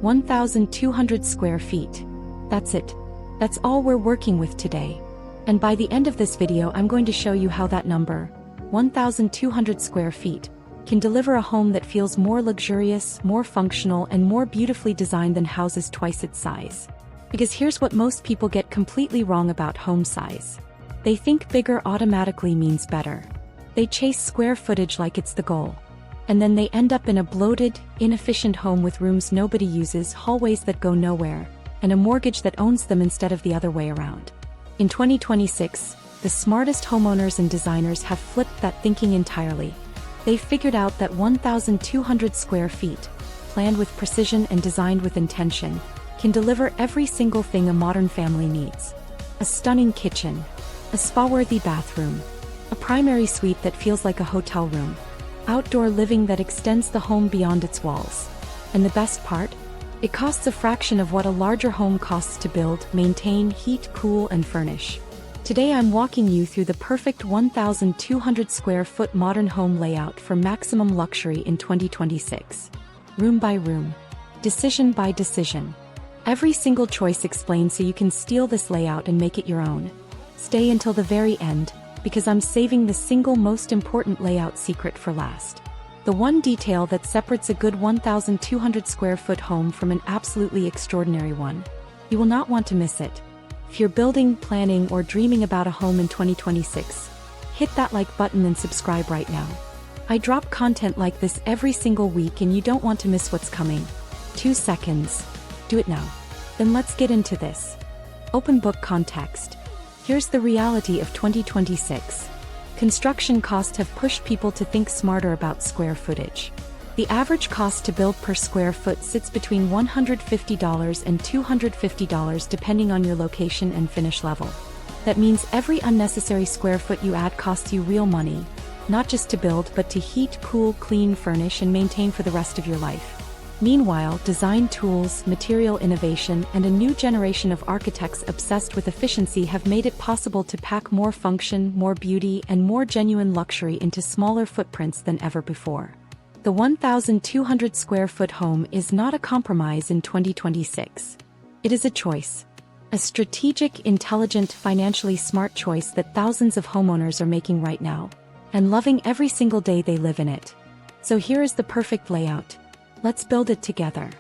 1,200 square feet. That's it. That's all we're working with today. And by the end of this video, I'm going to show you how that number, 1,200 square feet, can deliver a home that feels more luxurious, more functional, and more beautifully designed than houses twice its size. Because here's what most people get completely wrong about home size. They think bigger automatically means better. They chase square footage like it's the goal. And then they end up in a bloated, inefficient home with rooms nobody uses, hallways that go nowhere, and a mortgage that owns them instead of the other way around. In 2026, the smartest homeowners and designers have flipped that thinking entirely. They've figured out that 1,200 square feet, planned with precision and designed with intention, can deliver every single thing a modern family needs. A stunning kitchen, a spa-worthy bathroom, a primary suite that feels like a hotel room, outdoor living that extends the home beyond its walls. And the best part? It costs a fraction of what a larger home costs to build, maintain, heat, cool, and furnish. Today I'm walking you through the perfect 1,200 square foot modern home layout for maximum luxury in 2026. Room by room. Decision by decision. Every single choice explained so you can steal this layout and make it your own. Stay until the very end, because I'm saving the single most important layout secret for last. The one detail that separates a good 1,200 square foot home from an absolutely extraordinary one. You will not want to miss it. If you're building, planning, or dreaming about a home in 2026, hit that like button and subscribe right now. I drop content like this every single week and you don't want to miss what's coming. 2 seconds. Do it now. Then let's get into this. Open book context. Here's the reality of 2026. Construction costs have pushed people to think smarter about square footage. The average cost to build per square foot sits between $150 and $250 depending on your location and finish level. That means every unnecessary square foot you add costs you real money, not just to build but to heat, cool, clean, furnish, and maintain for the rest of your life. Meanwhile, design tools, material innovation, and a new generation of architects obsessed with efficiency have made it possible to pack more function, more beauty, and more genuine luxury into smaller footprints than ever before. The 1,200 square foot home is not a compromise in 2026. It is a choice. A strategic, intelligent, financially smart choice that thousands of homeowners are making right now, and loving every single day they live in it. So here is the perfect layout. Let's build it together.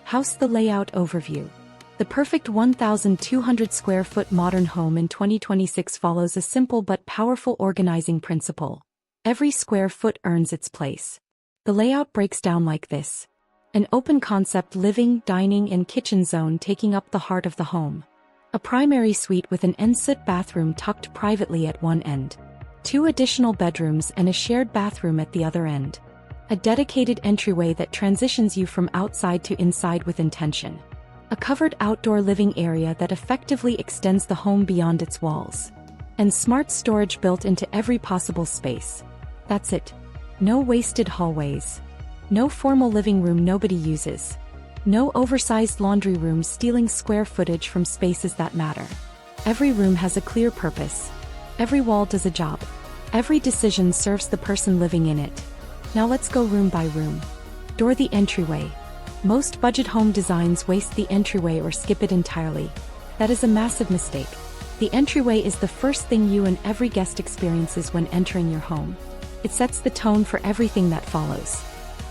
House the layout overview. The perfect 1,200 square foot modern home in 2026 follows a simple but powerful organizing principle. Every square foot earns its place. The layout breaks down like this. An open concept living, dining, and kitchen zone taking up the heart of the home. A primary suite with an ensuite bathroom tucked privately at one end. 2 additional bedrooms and a shared bathroom at the other end. A dedicated entryway that transitions you from outside to inside with intention. A covered outdoor living area that effectively extends the home beyond its walls. And smart storage built into every possible space. That's it. No wasted hallways. No formal living room nobody uses. No oversized laundry room stealing square footage from spaces that matter. Every room has a clear purpose. Every wall does a job. Every decision serves the person living in it. Now let's go room by room. Door the entryway. Most budget home designs waste the entryway or skip it entirely. That is a massive mistake. The entryway is the first thing you and every guest experiences when entering your home. It sets the tone for everything that follows.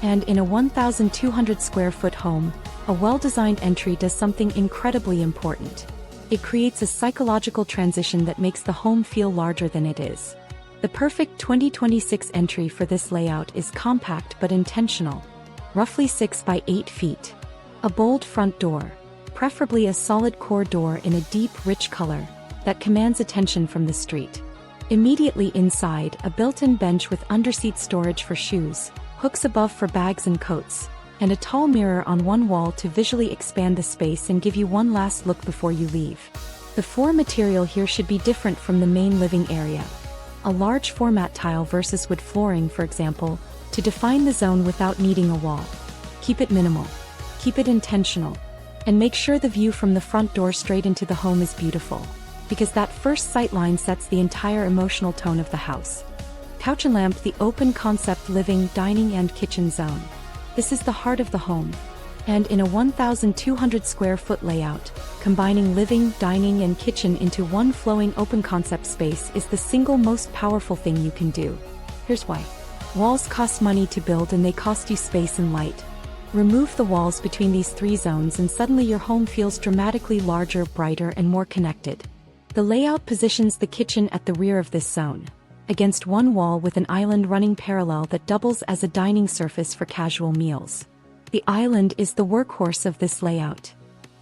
And in a 1,200 square foot home, a well-designed entry does something incredibly important. It creates a psychological transition that makes the home feel larger than it is. The perfect 2026 entry for this layout is compact but intentional. Roughly 6 by 8 feet. A bold front door, preferably a solid core door in a deep, rich color, that commands attention from the street. Immediately inside, a built-in bench with underseat storage for shoes, hooks above for bags and coats, and a tall mirror on one wall to visually expand the space and give you one last look before you leave. The floor material here should be different from the main living area. A large format tile versus wood flooring, for example, to define the zone without needing a wall. Keep it minimal. Keep it intentional. And make sure the view from the front door straight into the home is beautiful, because that first sight line sets the entire emotional tone of the house. Couch and lamp, the open concept living, dining, and kitchen zone. This is the heart of the home. And in a 1,200 square foot layout, combining living, dining, and kitchen into one flowing open concept space is the single most powerful thing you can do. Here's why. Walls cost money to build and they cost you space and light. Remove the walls between these three zones and suddenly your home feels dramatically larger, brighter, and more connected. The layout positions the kitchen at the rear of this zone, against one wall with an island running parallel that doubles as a dining surface for casual meals. The island is the workhorse of this layout.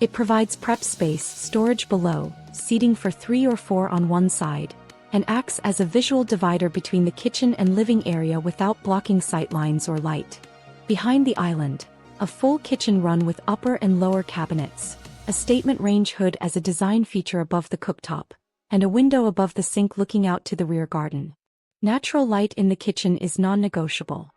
It provides prep space, storage below, seating for 3 or 4 on one side, and acts as a visual divider between the kitchen and living area without blocking sight lines or light. Behind the island, a full kitchen run with upper and lower cabinets, a statement range hood as a design feature above the cooktop, and a window above the sink looking out to the rear garden. Natural light in the kitchen is non-negotiable.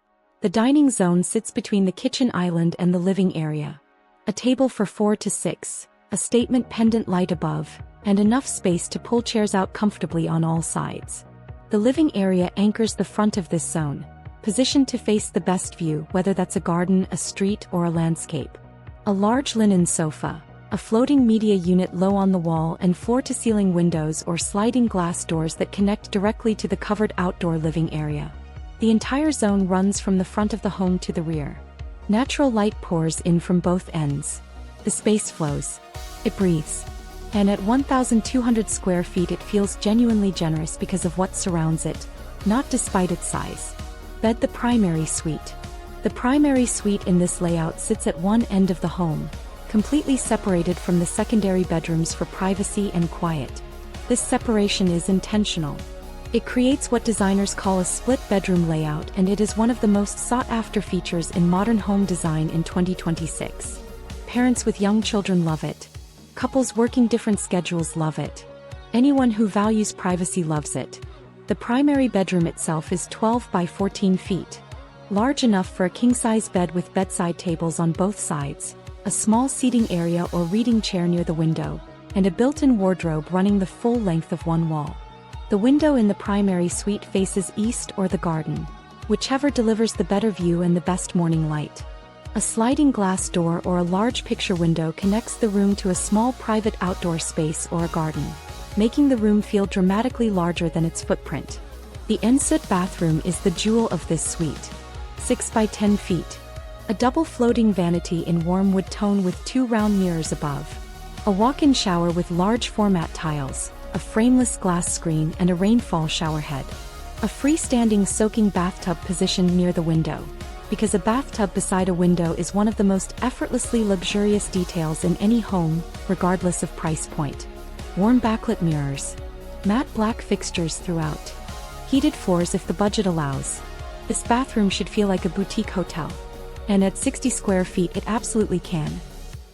The dining zone sits between the kitchen island and the living area. A table for 4 to 6, a statement pendant light above, and enough space to pull chairs out comfortably on all sides. The living area anchors the front of this zone, positioned to face the best view, whether that's a garden, a street, or a landscape. A large linen sofa, a floating media unit low on the wall, and floor-to-ceiling windows or sliding glass doors that connect directly to the covered outdoor living area. The entire zone runs from the front of the home to the rear. Natural light pours in from both ends. The space flows. It breathes. And at 1,200 square feet it feels genuinely generous because of what surrounds it, not despite its size. Bed. The primary suite. The primary suite in this layout sits at one end of the home, completely separated from the secondary bedrooms for privacy and quiet. This separation is intentional. It creates what designers call a split bedroom layout, and it is one of the most sought-after features in modern home design in 2026. Parents with young children love it. Couples working different schedules love it. Anyone who values privacy loves it. The primary bedroom itself is 12 by 14 feet. Large enough for a king-size bed with bedside tables on both sides, a small seating area or reading chair near the window, and a built-in wardrobe running the full length of one wall. The window in the primary suite faces east or the garden, whichever delivers the better view and the best morning light. A sliding glass door or a large picture window connects the room to a small private outdoor space or a garden, making the room feel dramatically larger than its footprint. The ensuite bathroom is the jewel of this suite. 6 by 10 feet. A double floating vanity in warm wood tone with 2 round mirrors above. A walk-in shower with large format tiles, a frameless glass screen, and a rainfall shower head. A freestanding soaking bathtub positioned near the window, because a bathtub beside a window is one of the most effortlessly luxurious details in any home, regardless of price point. Warm backlit mirrors. Matte black fixtures throughout. Heated floors if the budget allows. This bathroom should feel like a boutique hotel. And at 60 square feet it absolutely can.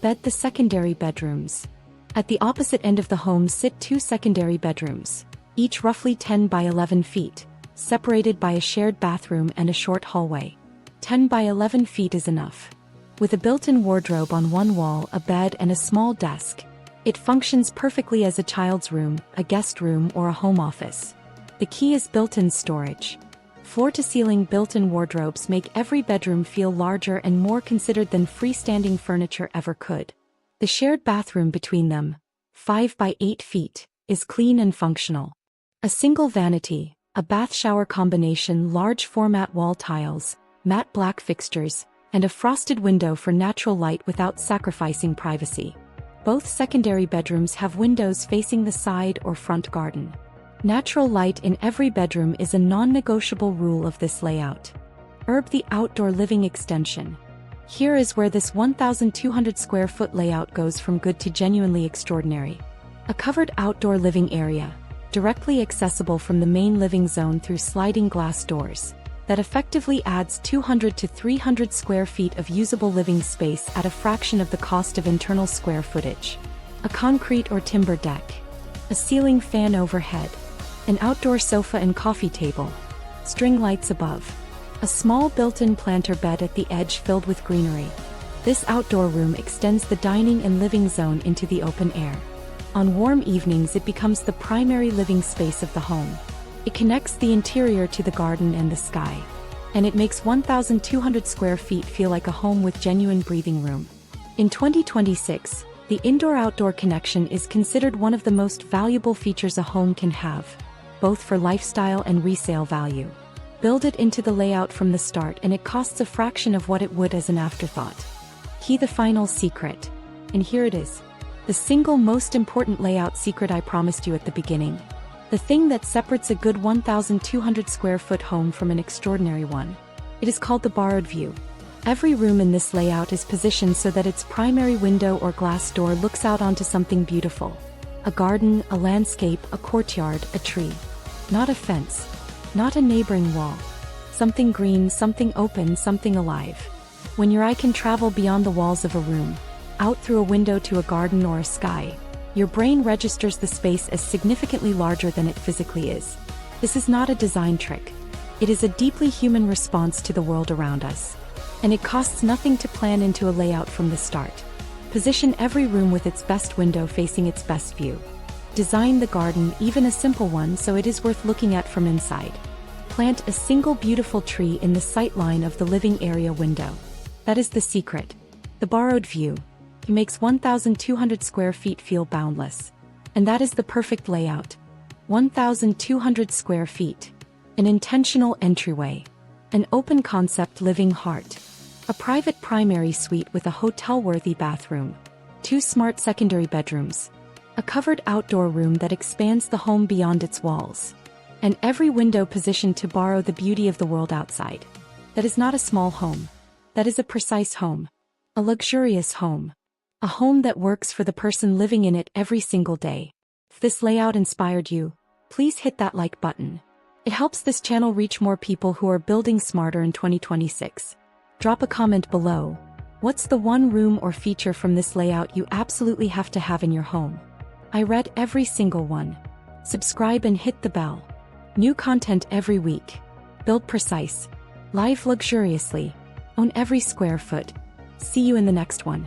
Bed. The secondary bedrooms. At the opposite end of the home sit 2 secondary bedrooms, each roughly 10 by 11 feet, separated by a shared bathroom and a short hallway. 10 by 11 feet is enough. With a built-in wardrobe on one wall, a bed, and a small desk, it functions perfectly as a child's room, a guest room, or a home office. The key is built-in storage. Floor-to-ceiling built-in wardrobes make every bedroom feel larger and more considered than freestanding furniture ever could. The shared bathroom between them, 5 by 8 feet, is clean and functional. A single vanity, a bath-shower combination, large format wall tiles, matte black fixtures, and a frosted window for natural light without sacrificing privacy. Both secondary bedrooms have windows facing the side or front garden. Natural light in every bedroom is a non-negotiable rule of this layout. The outdoor living extension. Here is where this 1,200 square foot layout goes from good to genuinely extraordinary. A covered outdoor living area, directly accessible from the main living zone through sliding glass doors, that effectively adds 200 to 300 square feet of usable living space at a fraction of the cost of internal square footage. A concrete or timber deck. A ceiling fan overhead. An outdoor sofa and coffee table. String lights above. A small built-in planter bed at the edge filled with greenery. This outdoor room extends the dining and living zone into the open air. On warm evenings it becomes the primary living space of the home. It connects the interior to the garden and the sky. And it makes 1,200 square feet feel like a home with genuine breathing room. In 2026, the indoor-outdoor connection is considered one of the most valuable features a home can have, both for lifestyle and resale value. Build it into the layout from the start and it costs a fraction of what it would as an afterthought. Key the final secret. And here it is. The single most important layout secret I promised you at the beginning. The thing that separates a good 1,200 square foot home from an extraordinary one. It is called the borrowed view. Every room in this layout is positioned so that its primary window or glass door looks out onto something beautiful. A garden, a landscape, a courtyard, a tree. Not a fence. Not a neighboring wall. Something green, something open, something alive. When your eye can travel beyond the walls of a room, out through a window to a garden or a sky, your brain registers the space as significantly larger than it physically is. This is not a design trick. It is a deeply human response to the world around us. And it costs nothing to plan into a layout from the start. Position every room with its best window facing its best view. Design the garden, even a simple one, so it is worth looking at from inside. Plant a single beautiful tree in the sight line of the living area window. That is the secret. The borrowed view. It makes 1,200 square feet feel boundless. And that is the perfect layout. 1,200 square feet. An intentional entryway. An open concept living heart. A private primary suite with a hotel-worthy bathroom. 2 smart secondary bedrooms. A covered outdoor room that expands the home beyond its walls. And every window positioned to borrow the beauty of the world outside. That is not a small home. That is a precise home. A luxurious home. A home that works for the person living in it every single day. If this layout inspired you, please hit that like button. It helps this channel reach more people who are building smarter in 2026. Drop a comment below. What's the one room or feature from this layout you absolutely have to have in your home? I read every single one. Subscribe and hit the bell. New content every week. Build precise. Live luxuriously. Own every square foot. See you in the next one.